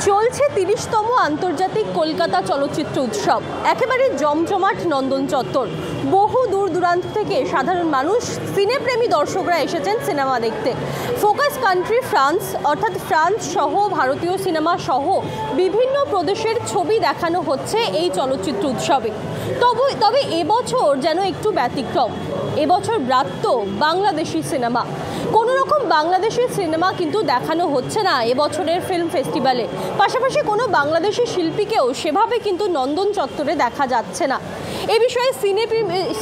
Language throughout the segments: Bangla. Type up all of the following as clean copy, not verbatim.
চলছে ৩০তম আন্তর্জাতিক কলকাতা চলচ্চিত্র উৎসব। একেবারে জমজমাট নন্দন চত্বর। বহু দূর দূরান্ত থেকে সাধারণ মানুষ, সিনেপ্রেমী দর্শকরা এসেছেন সিনেমা দেখতে। ফোকাস কান্ট্রি ফ্রান্স, অর্থাৎ ফ্রান্স সহ ভারতীয় সিনেমা সহ বিভিন্ন প্রদেশের ছবি দেখানো হচ্ছে এই চলচ্চিত্র উৎসবে। তবে এবছর যেন একটু ব্যতিক্রম। এবছর ব্রাত্য বাংলাদেশি সিনেমা। কোনো রকম বাংলাদেশি সিনেমা কিন্তু দেখানো হচ্ছে না এবছরের ফিল্ম ফেস্টিভ্যালে। পাশাপাশি কোনো বাংলাদেশি শিল্পীকেও সেভাবে কিন্তু নন্দন চত্বরে দেখা যাচ্ছে না। এ বিষয়ে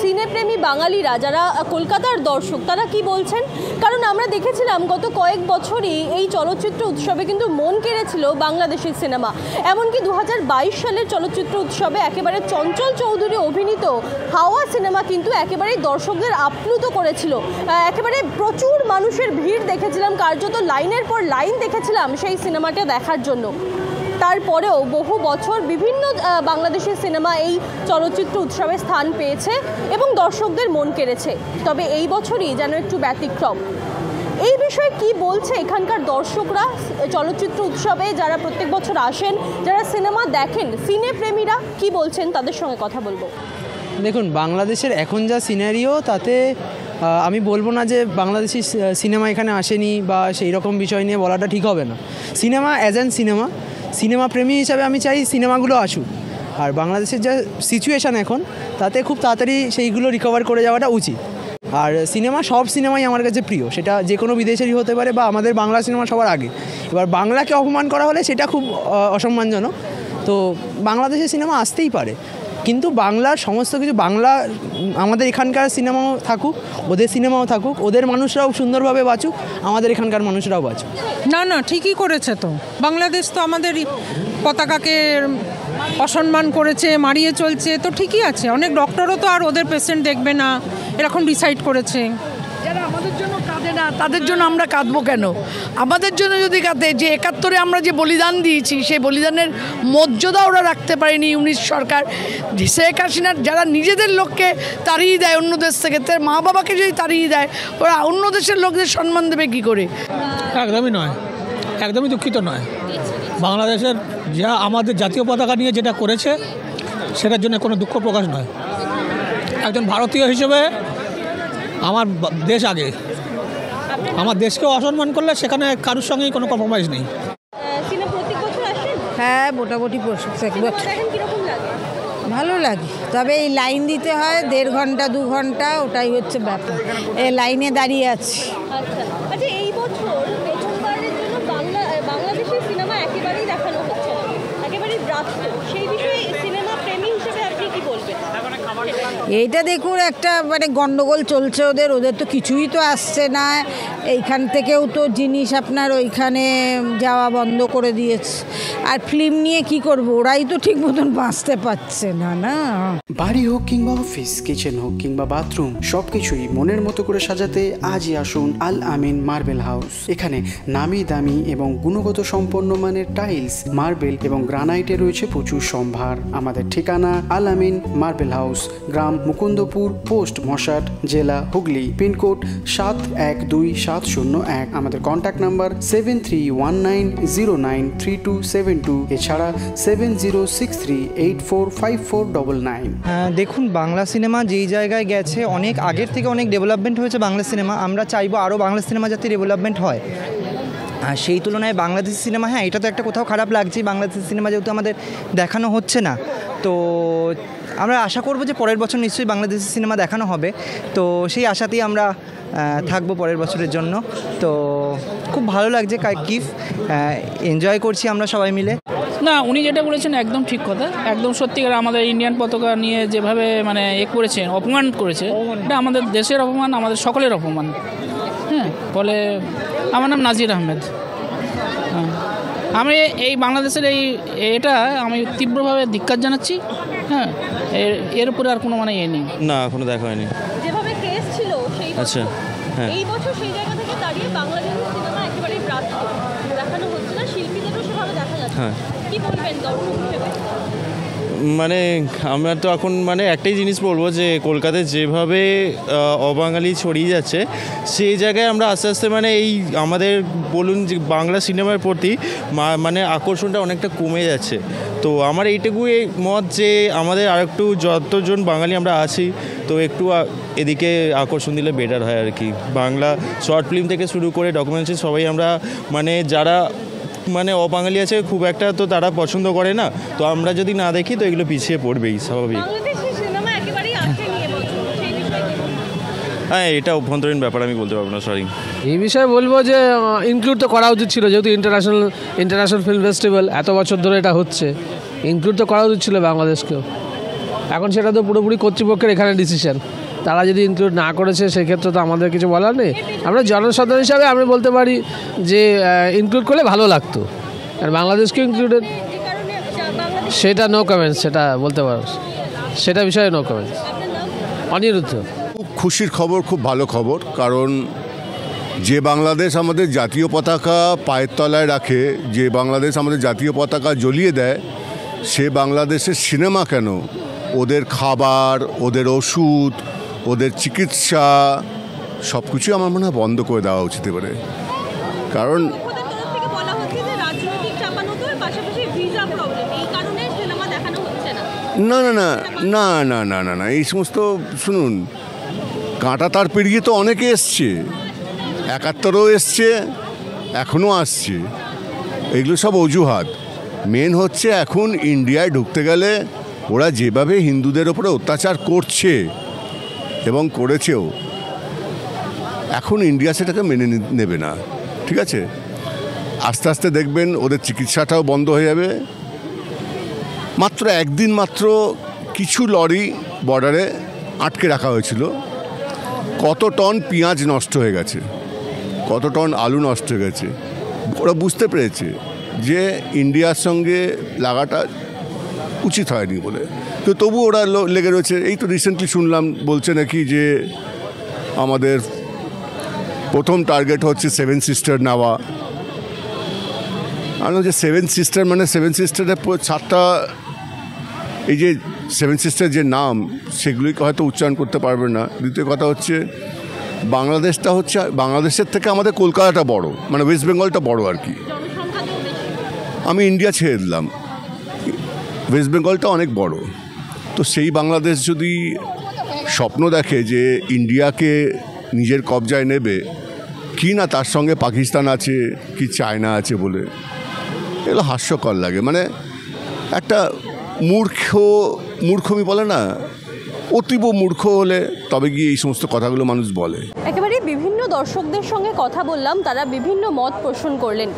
সিনেপ্রেমী বাঙালিরা যারা কলকাতার দর্শক তারা কি বলছেন, কারণ আমরা দেখেছিলাম গত কয়েক বছরই এই চলচ্চিত্র উৎসবে কিন্তু মন কেড়েছিল বাংলাদেশি সিনেমা। এমনকি 2022 সালের চলচ্চিত্র উৎসবে একেবারে চঞ্চল চৌধুরী অভিনীত হাওয়া সিনেমা কিন্তু একেবারেই দর্শকদের আপ্লুত করেছিল। একেবারে প্রচুর মানুষের ভিড় দেখেছিলাম, কার্যত লাইনের পর লাইন দেখেছিলাম সেই সিনেমাটা দেখার জন্য। তারপরেও বহু বছর বিভিন্ন বাংলাদেশি সিনেমা এই চলচ্চিত্র উৎসবে স্থান পেয়েছে এবং দর্শকদের মন কেড়েছে। তবে এই বছরই যেন একটু ব্যতিক্রম। এই বিষয়ে কি বলছে এখানকার দর্শকরা, চলচ্চিত্র উৎসবে যারা প্রত্যেক বছর আসেন, যারা সিনেমা দেখেন, সিনেপ্রেমীরা কি বলছেন তাদের সঙ্গে কথা বলবো। দেখুন, বাংলাদেশের এখন যা সিনারিও তাতে আমি বলবো না যে বাংলাদেশি সিনেমা এখানে আসেনি বা সেই রকম বিষয় নিয়ে বলাটা ঠিক হবে না। সিনেমা অ্যাজ অ্যান সিনেমা প্রেমী হিসাবে আমি চাই সিনেমাগুলো আসুক। আর বাংলাদেশের যা সিচুয়েশান এখন তাতে খুব তাড়াতাড়ি সেইগুলো রিকভার করে যাওয়াটা উচিত। আর সব সিনেমাই আমার কাছে প্রিয়, সেটা যে কোনো বিদেশেরই হতে পারে বা আমাদের বাংলা সিনেমা সবার আগে। এবার বাংলাকে অপমান করা হলে সেটা খুব অসম্মানজনক। তো বাংলাদেশের সিনেমা আসতেই পারে, কিন্তু বাংলার সমস্ত কিছু, বাংলা আমাদের এখানকার সিনেমাও থাকুক, ওদের সিনেমাও থাকুক, ওদের মানুষরাও সুন্দরভাবে বাঁচুক, আমাদের এখানকার মানুষরাও বাঁচুক। না ঠিকই করেছে তো। বাংলাদেশ তো আমাদের পতাকাকে অসম্মান করেছে, মারিয়ে চলছে, তো ঠিকই আছে। অনেক ডক্টরও তো আর ওদের পেশেন্ট দেখবে না এরকম ডিসাইড করেছে। যারা আমাদের জন্য কাঁদে না তাদের জন্য আমরা কাঁদবো কেন? আমাদের জন্য যদি কাঁদে, যে 71-এ আমরা যে বলিদান দিয়েছি সেই বলিদানের মর্যাদা ওরা রাখতে পারেনি ইউনিট সরকার। শেখ হাসিনার যারা নিজেদের লোককে তাড়িয়ে দেয় অন্য দেশ থেকে, তার মা বাবাকে যদি তাড়িয়ে দেয়, ওরা অন্য দেশের লোকদের সম্মান দেবে কী করে? একদমই নয়, একদমই দুঃখিত নয়। বাংলাদেশের যা আমাদের জাতীয় পতাকা নিয়ে যেটা করেছে সেটার জন্য কোনো দুঃখ প্রকাশ নয়। একজন ভারতীয় হিসেবে আমার দেশ আগে। আমার দেশকে অসম্মান করলে সেখানে কারোর সঙ্গেই কোনো কম্প্রোমাইজ নেই। হ্যাঁ, মোটামুটি ভালো লাগে। তবে এই লাইন দিতে হয় 1.5 ঘন্টা 2 ঘন্টা, ওটাই হচ্ছে ব্যাপার। এই লাইনে দাঁড়িয়ে আছি। আচ্ছা, এই বছর প্রথমবারের জন্য বাংলাদেশের সিনেমা একেবারেই দেখানো হচ্ছে না, একেবারেই ব্রাত্য। সেই বিষয়ে সিনেমা প্রেমী হিসেবে আপনি কি বলবেন? এইটা দেখুন, একটা গন্ডগোল চলছে ওদের তো কিছুই তো আসছে না। এইখান থেকেও তো জিনিস আপনার ওইখানে যাওয়া বন্ধ করে দিয়েছে। আর ফিল্ম নিয়ে কি করব, ওরাই তো ঠিক মতন বাঁচতে পারছে না। বাড়ি হোক কিংবা অফিস, কিচেন হোক কিংবা বাথরুম, সবকিছুই মনের মতো করে সাজাতে আজই আসুন আল আমিন মার্বেল হাউস। এখানে নামি দামি এবং গুণগত সম্পন্ন মানের টাইলস, মার্বেল এবং গ্রানাইটে রয়েছে প্রচুর সম্ভার। আমাদের ঠিকানা আল আমিন মার্বেল হাউস, গ্রাম মুকুন্দপুর, পোস্ট মশাট, জেলা হুগলি, পিনকোড 712701। আমাদের কন্ট্যাক্ট নাম্বার 7319093272, এছাড়া 7063845499। দেখুন, বাংলা সিনেমা যেই জায়গায় গেছে, অনেক আগের থেকে অনেক ডেভেলপমেন্ট হয়েছে বাংলা সিনেমা। আমরা চাইবো আরও বাংলা সিনেমা যাতে ডেভেলপমেন্ট হয়। আর সেই তুলনায় বাংলাদেশি সিনেমা, হ্যাঁ এটা তো একটা কোথাও খারাপ লাগছে, বাংলাদেশি সিনেমা যেহেতু আমাদের দেখানো হচ্ছে না। তো আমরা আশা করব যে পরের বছর নিশ্চয়ই বাংলাদেশি সিনেমা দেখানো হবে। তো সেই আশাতেই আমরা থাকবো পরের বছরের জন্য। তো খুব ভালো লাগছে, কিফ এনজয় করছি আমরা সবাই মিলে। না, উনি যেটা বলেছেন একদম ঠিক কথা, একদম সত্যিকার। আমাদের ইন্ডিয়ান পতাকা নিয়ে যেভাবে করেছেন, অপমান করেছে, এটা আমাদের দেশের অপমান, আমাদের সকলের অপমান। হ্যাঁ, বলে আমার নাম নাজির আহমেদ। হ্যাঁ, আমি এই বাংলাদেশের এটা আমি তীব্রভাবে ধিক্কার জানাচ্ছি। হ্যাঁ, এর উপরে আর কোনো ইয়ে নেই। না, কোনো দেখা হয়নি। যেভাবে ক্রেজ ছিল সেই আচ্ছা, হ্যাঁ, এই বছর সেই জায়গা থেকে দাঁড়িয়ে বাংলাদেশি সিনেমা একেবারেই ব্রাত্য দেখানো হচ্ছে না, শিল্পীদেরও সেভাবে দেখা যাচ্ছে। হ্যাঁ, কি বলবেন দর্শক হিসেবে? মানে আমরা তো এখন মানে একটাই জিনিস বলবো যে কলকাতায় যেভাবে অবাঙালি ছড়িয়ে যাচ্ছে সেই জায়গায় আমরা আস্তে আস্তে মানে এই আমাদের বলুন যে বাংলা সিনেমার প্রতি মানে আকর্ষণটা অনেকটা কমে যাচ্ছে। তো আমার এইটুকুই মত যে আমাদের আরেকটু যতজন বাঙালি আমরা আছি তো একটু এদিকে আকর্ষণ দিলে বেটার হয় আর কি। বাংলা শর্ট ফিল্ম থেকে শুরু করে ডকুমেন্টারি সবাই আমরা মানে যারা মানে অবাঙালি আছে খুব একটা তো তারা পছন্দ করে না, তো আমরা যদি না দেখি তো এগুলো পিছিয়ে পড়বেই স্বাভাবিক। হ্যাঁ, এটা অভ্যন্তরীণ ব্যাপার, আমি বলতে পারবো না, সরি। এই বিষয়ে বলবো যে ইনক্লুড তো করা উচিত ছিল, যেহেতু ইন্টারন্যাশনাল ফিল্ম ফেস্টিভ্যাল এত বছর ধরে এটা হচ্ছে, ইনক্লুড তো করা উচিত ছিল বাংলাদেশকেও। এখন সেটা তো পুরোপুরি কর্তৃপক্ষের এখানে ডিসিশন, তারা যদি ইনক্লুড না করেছে সেক্ষেত্রে তো আমাদের কিছু বলার নেই। আমরা জনসাধারণ হিসাবে আমি বলতে পারি যে ইনক্লুড করলে ভালো লাগতো, আর বাংলাদেশকে ইনক্লুডেড সেটা নো কমেন্টস, সেটা বলতে পারো, সেটা বিষয়ে নো কমেন্টস। অনিরুদ্ধ। খুব খুশির খবর, খুব ভালো খবর, কারণ যে বাংলাদেশ আমাদের জাতীয় পতাকা পায়ের তলায় রাখে, যে বাংলাদেশ আমাদের জাতীয় পতাকা জ্বলিয়ে দেয়, সে বাংলাদেশের সিনেমা কেন, ওদের খাবার, ওদের ওষুধ, ওদের চিকিৎসা সব কিছুই আমার মনে হয় বন্ধ করে দেওয়া উচিত এবারে। কারণ না না না না না না না না এই সমস্ত শুনুন, কাঁটা তার পেরিয়ে তো অনেকে এসছে, 71ও এসছে, এখনও আসছে, এগুলো সব অজুহাত। মেন হচ্ছে এখন ইন্ডিয়ায় ঢুকতে গেলে ওরা যেভাবে হিন্দুদের ওপরে অত্যাচার করছে এবং করেছেও, এখন ইন্ডিয়া সেটাকে মেনে নেবে না, ঠিক আছে? আস্তে আস্তে দেখবেন ওদের চিকিৎসাটাও বন্ধ হয়ে যাবে। মাত্র একদিন মাত্র কিছু লরি বর্ডারে আটকে রাখা হয়েছিল, কত টন পেঁয়াজ নষ্ট হয়ে গেছে, কত টন আলু নষ্ট হয়ে গেছে। ওরা বুঝতে পেরেছে যে ইন্ডিয়ার সঙ্গে লাগাটা উচিত হয়নি বলে, তো তবু ওরা লেগে রয়েছে। এই তো রিসেন্টলি শুনলাম বলছে নাকি যে আমাদের প্রথম টার্গেট হচ্ছে 7 সিস্টার নেওয়া। আর যে 7 সিস্টার মানে 7 সিস্টারের 7টা, এই যে 7 সিস্টার যে নাম সেগুলিকে হয়তো উচ্চারণ করতে পারবে না। দ্বিতীয় কথা হচ্ছে বাংলাদেশটা হচ্ছে, বাংলাদেশের থেকে আমাদের কলকাতাটা বড়, মানে ওয়েস্ট বেঙ্গলটা বড় আর কি। আমি ইন্ডিয়া ছেড়ে দিলাম, ওয়েস্ট বেঙ্গলটা অনেক বড়। তো সেই বাংলাদেশ যদি স্বপ্ন দেখে যে ইন্ডিয়াকে নিজের কবজায় নেবে, কি না তার সঙ্গে পাকিস্তান আছে কি চায়না আছে বলে, এগুলো হাস্যকর লাগে। মানে একটা মূর্খমি বলে না, অতীব মূর্খ হলে তবে গিয়ে এই সমস্ত কথাগুলো মানুষ বলে। একেবারে বিভিন্ন দর্শকদের সঙ্গে কথা বললাম, তারা বিভিন্ন মত পোষণ করলেন।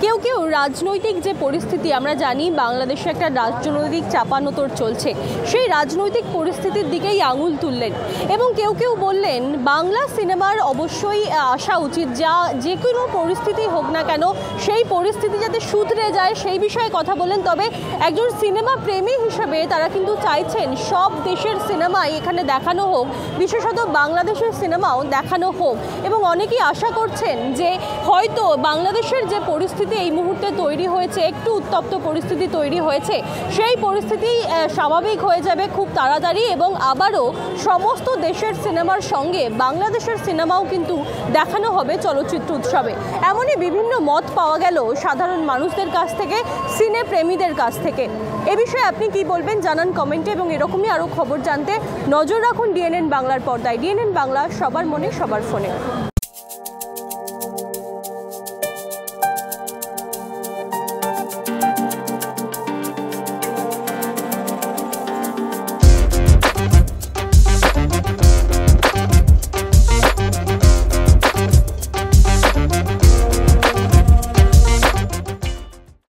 কেউ কেউ রাজনৈতিক যে পরিস্থিতি, আমরা জানি বাংলাদেশে একটা রাজনৈতিক চাপানোতর চলছে, সেই রাজনৈতিক পরিস্থিতির দিকেই আঙুল তুললেন। এবং কেউ কেউ বললেন বাংলা সিনেমার অবশ্যই আসা উচিত, যা যে কোনো পরিস্থিতি হোক না কেন সেই পরিস্থিতি যাতে শুধরে যায় সেই বিষয়ে কথা বলেন। তবে একজন সিনেমা প্রেমী হিসেবে তারা কিন্তু চাইছেন সব দেশের সিনেমাই এখানে দেখানো হোক, বিশেষত বাংলাদেশের সিনেমাও দেখানো হোক। এবং অনেকেই আশা করছেন যে হয়তো বাংলাদেশের যে পরিস্থিতি এই মুহূর্তে তৈরি হয়েছে, একটু উত্তপ্ত পরিস্থিতি তৈরি হয়েছে, সেই পরিস্থিতি স্বাভাবিক হয়ে যাবে খুব তাড়াতাড়ি এবং আবারও সমস্ত দেশের সিনেমার সঙ্গে বাংলাদেশের সিনেমাও কিন্তু দেখানো হবে চলচ্চিত্র উৎসবে। এমনই বিভিন্ন মত পাওয়া গেল সাধারণ মানুষদের কাছ থেকে, সিনে প্রেমীদের কাছ থেকে। এ বিষয়ে আপনি কি বলবেন জানান কমেন্টে, এবং এরকমই আরও খবর জানতে নজর রাখুন ডিএনএন বাংলার পর্দায়। ডিএনএন বাংলা, সবার মনে সবার ফোনে।